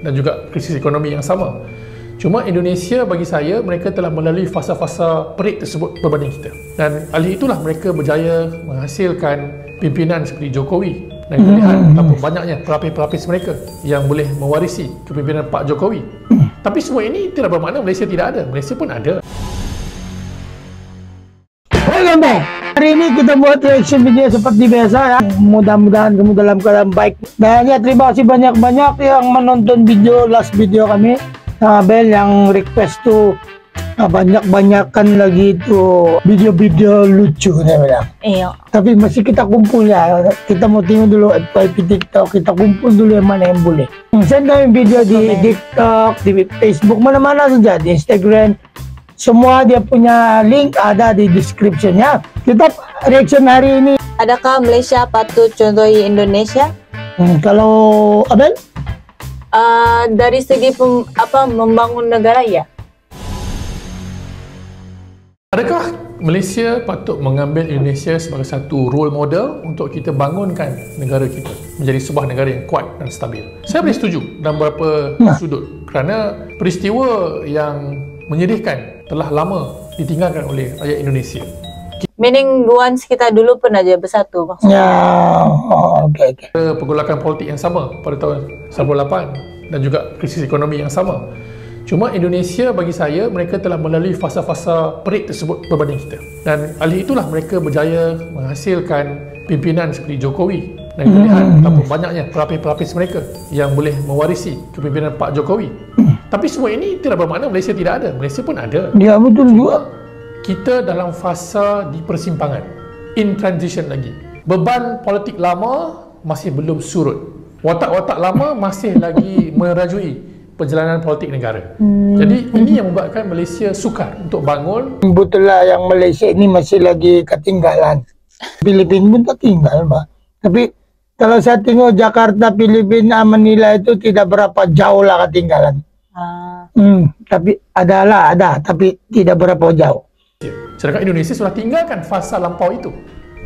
dan juga krisis ekonomi yang sama. Cuma Indonesia bagi saya, mereka telah melalui fasa-fasa perik tersebut berbanding kita. Dan oleh itulah mereka berjaya menghasilkan pimpinan seperti Jokowi. Dan kita lihat betapa banyaknya pelapis-pelapis mereka yang boleh mewarisi kepimpinan Pak Jokowi. Tapi semua ini tidak bermakna Malaysia tidak ada. Malaysia pun ada. Welcome back. Hari ini kita buat reaction video seperti biasa ya. Mudah-mudahan kamu dalam keadaan baik. Dan ya, terima kasih banyak-banyak yang menonton last video kami. Abel yang request tuh banyak-banyakan lagi tuh video-video lucu dia bilang. Iya. Tapi masih kita kumpul ya. Kita mau tengok dulu FYP TikTok. Kita kumpul dulu yang mana yang boleh. Send kami video di TikTok, di Facebook, mana-mana saja, di Instagram. Semua dia punya link ada di description-nya. Kita reaction hari ini. Adakah Malaysia patut contohi Indonesia? Kalau Abel? Dari segi membangun negara ya. Adakah Malaysia patut mengambil Indonesia sebagai satu role model untuk kita bangunkan negara kita menjadi sebuah negara yang kuat dan stabil? Saya boleh setuju dalam beberapa sudut, kerana peristiwa yang menyedihkan telah lama ditinggalkan oleh rakyat Indonesia. Meaning once kita dulu pun aja bersatu maksudnya. Ya, okey. Pergolakan politik yang sama pada tahun 98 dan juga krisis ekonomi yang sama. Cuma Indonesia bagi saya, mereka telah melalui fasa-fasa perik tersebut berbanding kita. Dan oleh itulah mereka berjaya menghasilkan pimpinan seperti Jokowi. Dan kita lihat betapa banyaknya pelapis-pelapis mereka yang boleh mewarisi kepimpinan Pak Jokowi. Tapi semua ini tidak bermakna Malaysia tidak ada. Malaysia pun ada. Ya, betul juga. Kita dalam fasa di persimpangan, in transition lagi. Beban politik lama masih belum surut. Watak-watak lama masih lagi merajui perjalanan politik negara. Jadi ini yang membuatkan Malaysia sukar untuk bangun. Betul lah, yang Malaysia ini masih lagi ketinggalan. Filipina pun tertinggal, Mbak. Tapi kalau saya tengok Jakarta, Filipina, Manila itu tidak berapa jauh lah ketinggalan. Tapi ada, tapi tidak berapa jauh. Sedangkan Indonesia sudah tinggalkan fasa lampau itu.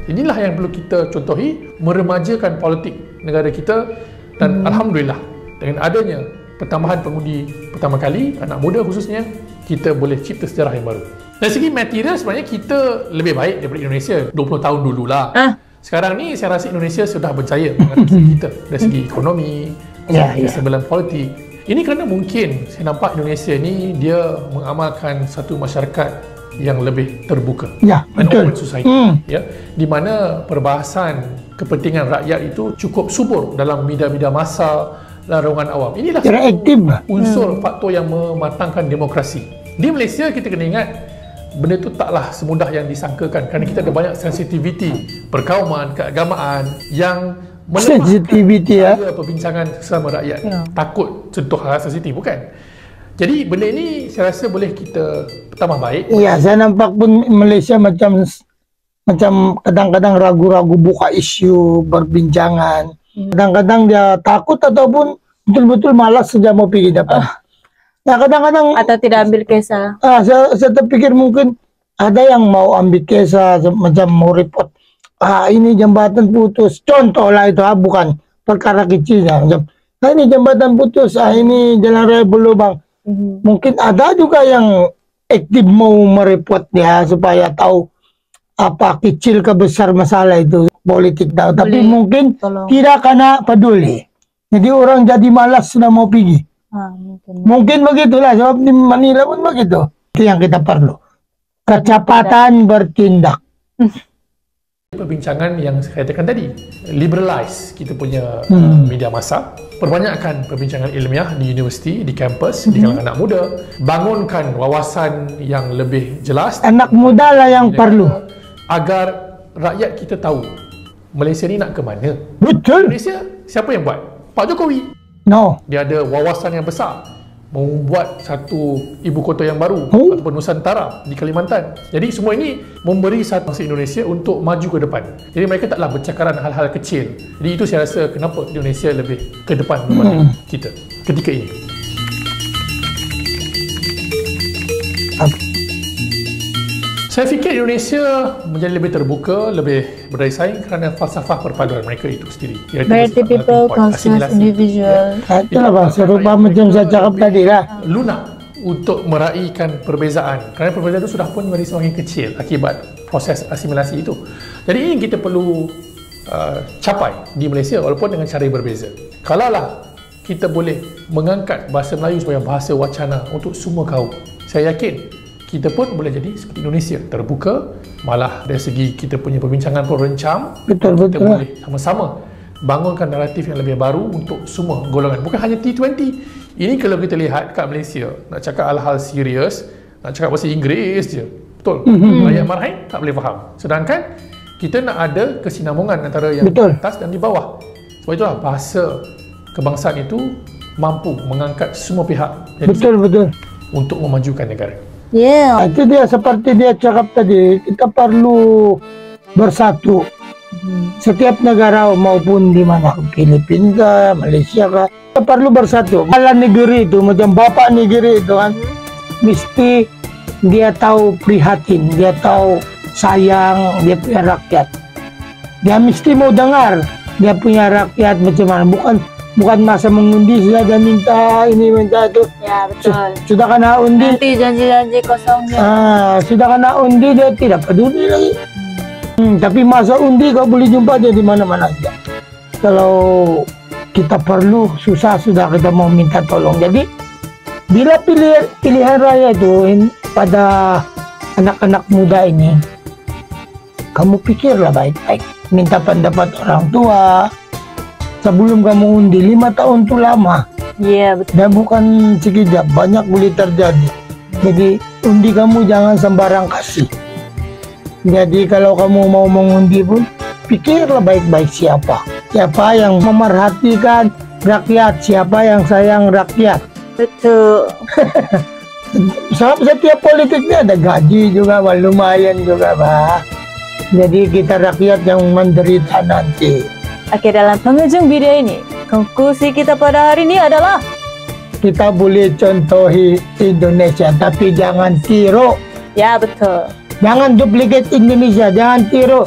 Inilah yang perlu kita contohi, meremajakan politik negara kita. Dan Alhamdulillah, dengan adanya pertambahan pengundi pertama kali, anak muda khususnya, kita boleh cipta sejarah yang baru. Dari segi material sebenarnya kita lebih baik daripada Indonesia 20 tahun dululah. Sekarang ni saya rasa Indonesia sudah berjaya mengatasi kita dari segi ekonomi, kesebelan politik. Ini kerana mungkin saya nampak Indonesia ni dia mengamalkan satu masyarakat yang lebih terbuka, an open society, ya, di mana perbahasan kepentingan rakyat itu cukup subur dalam media-media massa, larangan awam. Inilah unsur faktor yang mematangkan demokrasi. Di Malaysia kita kena ingat benda itu taklah semudah yang disangkakan, kerana kita ada banyak sensitiviti perkauman, keagamaan yang melemahkan perbincangan sesama rakyat. Takut sentuh hal sensitif, bukan? Jadi benda ini saya rasa boleh kita tambah baik. Iya, saya nampak pun Malaysia macam kadang-kadang ragu-ragu buka isu perbincangan. Kadang-kadang dia takut ataupun betul-betul malas saja mau pergi depan. Ya, kadang-kadang atau tidak ambil kisah. Saya terpikir mungkin ada yang mau ambil kisah macam mau report. Ini jembatan putus. Contoh lah itu, bukan perkara kecilnya. Ini jembatan putus. Ini jalan raya berlubang. Mungkin ada juga yang aktif mau mereport ya supaya tahu apa kecil ke besar masalah itu politik tahu. Tapi mungkin tidak karena peduli. Jadi orang jadi malas sudah mau pergi. Mungkin begitulah, sebab di Manila pun begitu. Itu yang kita perlu. Kecepatan bertindak. Perbincangan yang saya katakan tadi, liberalize kita punya media massa, perbanyakkan perbincangan ilmiah di universiti, di kampus, di kalangan anak muda, bangunkan wawasan yang lebih jelas. Anak muda lah yang perlu, agar rakyat kita tahu Malaysia ni nak ke mana. Betul. Malaysia siapa yang buat? Pak Jokowi. Dia ada wawasan yang besar membuat satu ibu kota yang baru ataupun Nusantara di Kalimantan. Jadi semua ini memberi satu masa Indonesia untuk maju ke depan. Jadi mereka taklah bercakaran hal-hal kecil. Jadi itu saya rasa kenapa Indonesia lebih ke depan daripada kita ketika ini. Saya fikir Indonesia menjadi lebih terbuka, lebih berdaya saing kerana falsafah perpaduan mereka itu sendiri. Variety people, conscious individual. Itulah bang, serupa macam saya cakap tadi lah. Lunak untuk meraihkan perbezaan, kerana perbezaan itu sudah pun menjadi semakin kecil akibat proses asimilasi itu. Jadi ini kita perlu capai di Malaysia walaupun dengan cara yang berbeza. Kalaulah kita boleh mengangkat bahasa Melayu sebagai bahasa wacana untuk semua kaum, saya yakin kita pun boleh jadi seperti Indonesia, terbuka, malah dari segi kita punya perbincangan pun rencam. Betul, kita betul. boleh sama-sama bangunkan naratif yang lebih baru untuk semua golongan, bukan hanya T20. Ini kalau kita lihat kat Malaysia, nak cakap hal-hal serius, nak cakap bahasa Inggeris je, betul? Rakyat marhain tak boleh faham. Sedangkan kita nak ada kesinambungan antara yang Betul. di atas dan di bawah. Sebab itulah bahasa kebangsaan itu mampu mengangkat semua pihak. Jadi, Betul. untuk memajukan negara. Yeah. Itu dia seperti dia cakap tadi, kita perlu bersatu. Setiap negara maupun di mana, Filipina, Malaysia kah, kita perlu bersatu. Kepala negeri itu macam bapak negeri itu kan, mesti dia tahu prihatin, dia tahu sayang dia punya rakyat. Dia mesti mau dengar dia punya rakyat macam mana. Bukan masa mengundi sudah dia minta ini minta itu. Ya, betul. Sudah kena undi. Nanti janji-janji kosongnya. Sudah kena undi dia tidak peduli lagi. Tapi masa undi kau boleh jumpa dia di mana-mana saja. Kalau kita perlu susah sudah kita mau minta tolong. Jadi bila pilihan raya itu pada anak-anak muda ini, kamu pikirlah baik-baik. Minta pendapat orang tua. Sebelum kamu undi, 5 tahun itu lama. Iya, betul. Dan bukan sekejap, banyak boleh terjadi. Jadi undi kamu jangan sembarang kasih. Jadi kalau kamu mau mengundi pun, pikirlah baik-baik siapa. Siapa yang memerhatikan rakyat, siapa yang sayang rakyat. Betul. Setiap politiknya ada gaji juga, lumayan juga, Pak. Jadi kita rakyat yang menderita nanti. Oke, dalam penghujung video ini, konklusi kita pada hari ini adalah Kita boleh contohi Indonesia, tapi jangan tiru. ya, betul. Jangan duplicate Indonesia, jangan tiru.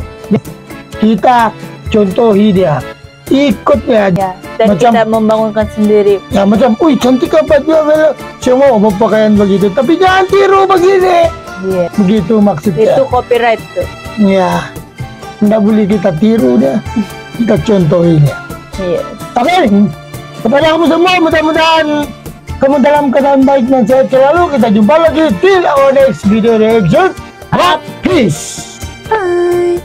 Kita contohi dia, ikut dia. Ya, dan Macam- kita membangunkan sendiri. Ya macam, cantik apa dia, semua berpakaian begitu. Tapi jangan tiru begini. Iya. Begitu maksudnya. Itu copyright tuh. Ya, tidak boleh kita tiru dia. Kita contohi dia. Iya. Oke, kepada kamu semua, mudah-mudahan kamu dalam keadaan baik dan sehat selalu. Kita jumpa lagi di our next video reaction. Peace. Bye.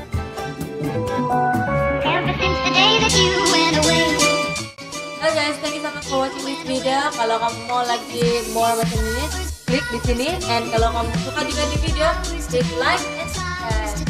Ever since the day that you went away. Hello guys, thank you so much for watching this video. Kalau kamu mau lagi more macam ini, klik di sini. And kalau kamu suka juga di video, please klik like and subscribe.